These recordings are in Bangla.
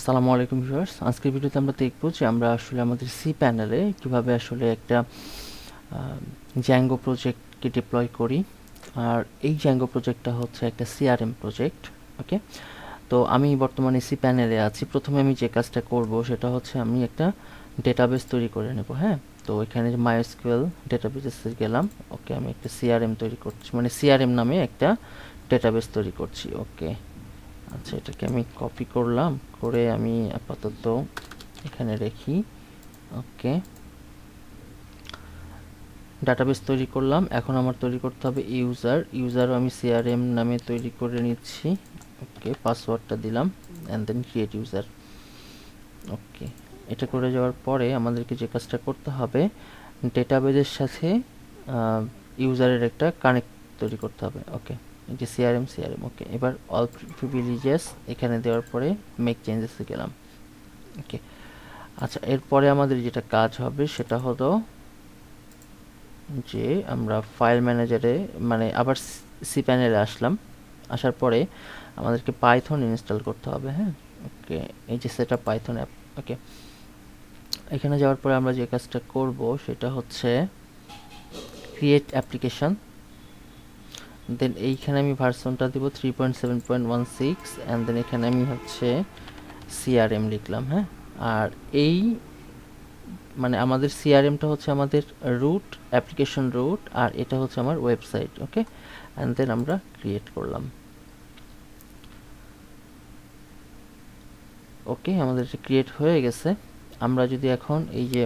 আসসালামু আলাইকুম ভিউয়ার্স। আজকের ভিডিওতে আমরা দেখব যে আমরা আসলে আমাদের সি প্যানেলে কিভাবে আসলে একটা জ্যাঙ্গো প্রজেক্টকে ডিপ্লয় করি। আর এই জ্যাঙ্গো প্রজেক্টটা হচ্ছে একটা সিআরএম প্রজেক্ট। ওকে, তো আমি বর্তমানে সি প্যানেলে আছি। প্রথমে আমি যে কাজটা করব সেটা হচ্ছে আমি একটা ডেটাবেস তৈরি করে নেব। হ্যাঁ, তো এখানে মাইএসকিউএল ডেটাবেসে গেলাম। ওকে, আমি একটা সিআরএম তৈরি করছি, মানে সিআরএম নামে একটা ডেটাবেস তৈরি করছি। ওকে, আচ্ছা, এটাকে আমি কপি করলাম, করে আমি আপাতত এখানে রেখি। ওকে, ডাটাবেস তৈরি করলাম। এখন আমার তৈরি করতে হবে ইউজারও আমি সিআরএম নামে তৈরি করে নিচ্ছি। ওকে, পাসওয়ার্ডটা দিলাম অ্যান্ড দেন ক্রিয়েট ইউজার। ওকে, এটা করে যাওয়ার পরে আমাদেরকে যে কাজটা করতে হবে, ডেটাবেসের সাথে ইউজারের একটা কানেক্ট তৈরি করতে হবে। ওকে, এই যে সিআরএম। ওকে, এবার অল প্রিভিলেজেস এখানে দেওয়ার পরে মেক চেঞ্জেসে গেলাম। ওকে, আচ্ছা, এরপরে আমাদের যেটা কাজ হবে সেটা হলো যে আমরা ফাইল ম্যানেজারে, মানে আবার সি প্যানেলে আসলাম। আসার পরে আমাদেরকে পাইথন ইনস্টল করতে হবে। হ্যাঁ, ওকে, এই যে সেটআপ পাইথন অ্যাপ। ওকে, এখানে যাওয়ার পরে আমরা যে কাজটা করব সেটা হচ্ছে ক্রিয়েট অ্যাপ্লিকেশন। দেন এইখানে আমি ভার্সনটা দিব 3.7.16 অ্যান্ড দেন এখানে আমি হচ্ছে সিআরএম লিখলাম। হ্যাঁ, আর এই মানে আমাদের সিআরএমটা হচ্ছে আমাদের রুট, অ্যাপ্লিকেশন রুট, আর এটা হচ্ছে আমার ওয়েবসাইট। ওকে, অ্যান্ড দেন আমরা ক্রিয়েট করলাম। ওকে, আমাদের ক্রিয়েট হয়ে গেছে। আমরা যদি এখন এই যে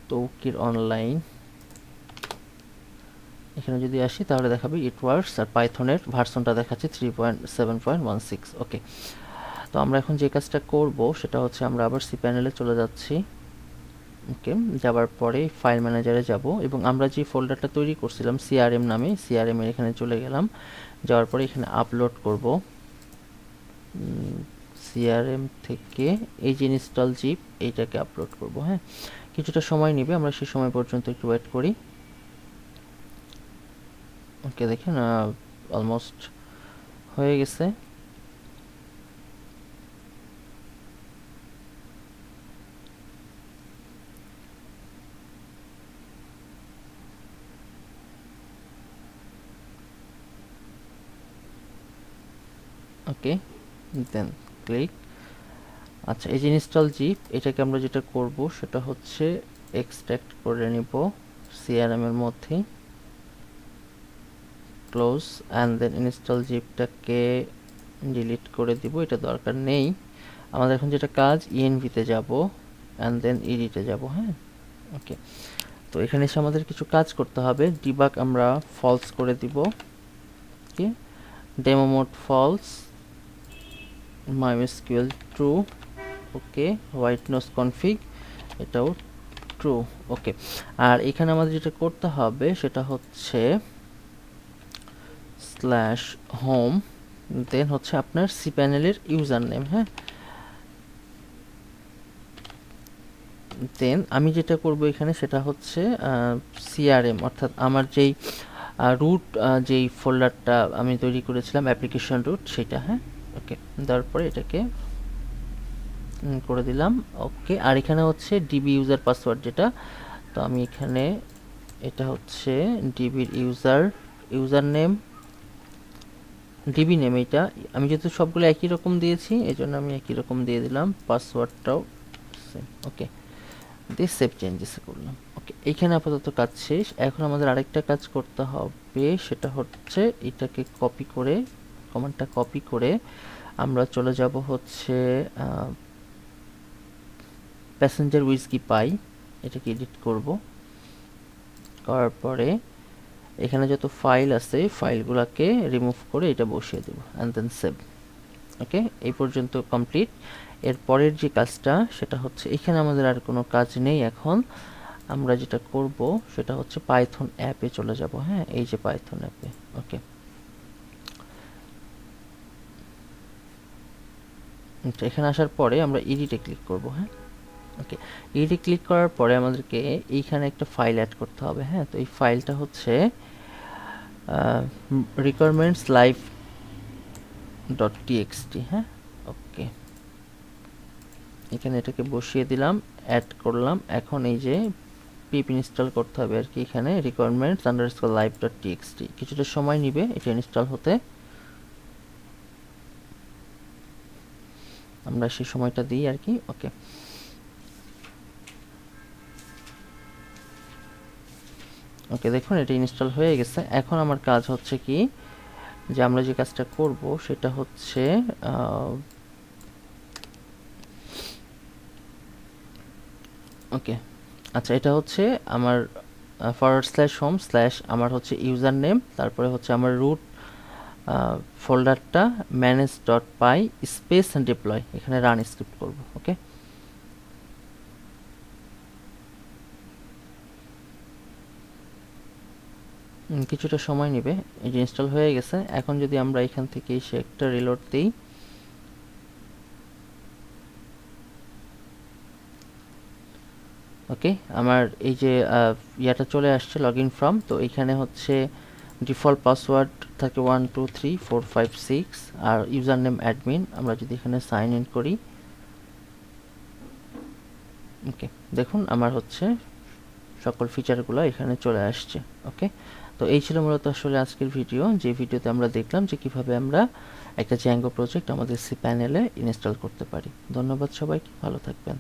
তৌকির অনলাইন এখানে যদি আসি তাহলে দেখাবে ইট ওয়ার্কস, আর পাইথনের ভার্সনটা দেখাচ্ছে 3.7.16। ওকে, তো আমরা এখন যে কাজটা করব সেটা হচ্ছে আমরা আবার সি প্যানেলে চলে যাচ্ছি। ওকে, যাবার পরে ফাইল ম্যানেজারে যাব এবং আমরা যে ফোল্ডারটা তৈরি করছিলাম সিআরএম নামে, সিআরএম এর এখানে চলে গেলাম। যাওয়ার পরে এখানে আপলোড করব সিআরএম থেকে এই যে ইনস্টল জিপ, এইটাকে আপলোড করব। হ্যাঁ, কিছুটা সময় নেবে, আমরা সেই সময় পর্যন্ত একটু ওয়েট করি। ওকে, দেখেন অলমোস্ট হয়ে গেছে। ওকে, দেন ক্লিক। আচ্ছা, এই যে ইনস্টল জিপ, এটাকে আমরা যেটা করব সেটা হচ্ছে এক্সট্রাক্ট করে নিব সিআরএম এর মধ্যে, ক্লোজ, অ্যান্ড দেন ইনস্টল জিপটাকে ডিলিট করে দিব, এটা দরকার নেই আমাদের। এখন যেটা কাজ, ইএনভিতে যাব অ্যান্ড দেন এডিটে যাব। হ্যাঁ, ওকে, তো এখানে এসে আমাদের কিছু কাজ করতে হবে। ডিবাগ আমরা ফলস করে দিব। Okay, demo mode false, MySQL true. Okay, white noise config এটাও ট্রু। ওকে, আর এখানে আমাদের যেটা করতে হবে সেটা হচ্ছে স্ল্যাশ হোম, দেন হচ্ছে আপনার সি প্যানেলের ইউজার নেম। হ্যাঁ, দেন আমি যেটা করব এখানে সেটা হচ্ছে সিআরএম, অর্থাৎ আমার যেই রুট, যেই ফোল্ডারটা আমি তৈরি করেছিলাম অ্যাপ্লিকেশন রুট, সেটা। হ্যাঁ, ওকে, দেওয়ার পরে এটাকে করে দিলাম। ওকে, আর এখানে হচ্ছে ডিবি ইউজার পাসওয়ার্ড যেটা, তো আমি এখানে এটা হচ্ছে ডিবির ইউজার নেম, ডিবি নেম। এইটা আমি যেহেতু সবগুলো একই রকম দিয়েছি এই জন্য আমি একই রকম দিয়ে দিলাম, পাসওয়ার্ডটাও সেম। ওকে, দিয়ে সেভ চেঞ্জেস করলাম। ওকে, এইখানে আপাতত কাজ শেষ। এখন আমাদের আরেকটা কাজ করতে হবে, সেটা হচ্ছে এটাকে কপি করে, কমান্ডটা কপি করে আমরা চলে যাব হচ্ছে প্যাসেঞ্জার উইস্কি পাই, এটাকে এডিট করব। করার পরে এখানে যত ফাইল আছে ফাইলগুলোকে রিমুভ করে এটা বসিয়ে দেব অ্যান্ড দেন সেভ। ওকে, এই পর্যন্ত কমপ্লিট। এর পরের যে কাজটা সেটা হচ্ছে, এখানে আমাদের আর কোনো কাজ নেই। এখন আমরা যেটা করব সেটা হচ্ছে পাইথন অ্যাপে চলে যাব। হ্যাঁ, এই যে পাইথন অ্যাপে। ওকে, এখানে আসার পরে আমরা এডিটে ক্লিক করব। হ্যাঁ, ওকে, এডিটে ক্লিক করার পরে আমাদেরকে এইখানে একটা ফাইল অ্যাড করতে হবে। হ্যাঁ, তো এই ফাইলটা হচ্ছে রিকোয়ারমেন্টস লাইভ ডট টিএক্সটি। হ্যাঁ, ওকে, এখানে এটাকে বসিয়ে দিলাম, অ্যাড করলাম। এখন এই যে পিপ ইনস্টল করতে হবে আর কি, এখানে requirements underscore live dot TXT. কিছুটা সময় নিবে এটা ইনস্টল হতে, আমরা সেই সময়টা দিই আর কি। ওকে, ওকে, দেখুন এটা ইনস্টল হয়ে গেছে। এখন আমার কাজ হচ্ছে কি, যে আমরা যে কাজটা করব সেটা হচ্ছে ওকে, আচ্ছা, এটা হচ্ছে আমার ফরওয়ার্ড স্ল্যাশ হোম স্ল্যাশ আমার হচ্ছে ইউজার নেম, তারপরে হচ্ছে আমার রুট ফোল্ডারটা ম্যানেজ ডট পাই স্পেস ডিপ্লয়, এখানে রান স্ক্রিপ্ট করব। ওকে, কিছুটা সময় নেবে, এই যে ইনস্টল হয়ে গেছে। এখন যদি আমরা এখান থেকে এসে একটা রিলোড দিই, ওকে, আমার এই যে ইয়াটা চলে আসছে লগ ইন ফ্রম। তো এখানে হচ্ছে ডিফল্ট পাসওয়ার্ড থাকে 123456 আর ইউজার নেম অ্যাডমিন। আমরা যদি এখানে সাইন ইন করি, ওকে, দেখুন আমার হচ্ছে সকল ফিচারগুলো এখানে চলে আসছে। ওকে, তো এই ছিল মূলত আসলে আজকের ভিডিও, যে ভিডিওতে আমরা দেখলাম যে কিভাবে আমরা একটা জ্যাঙ্গো প্রজেক্ট আমাদের সি প্যানেলে ইনস্টল করতে পারি। ধন্যবাদ সবাইকে, ভালো থাকবেন।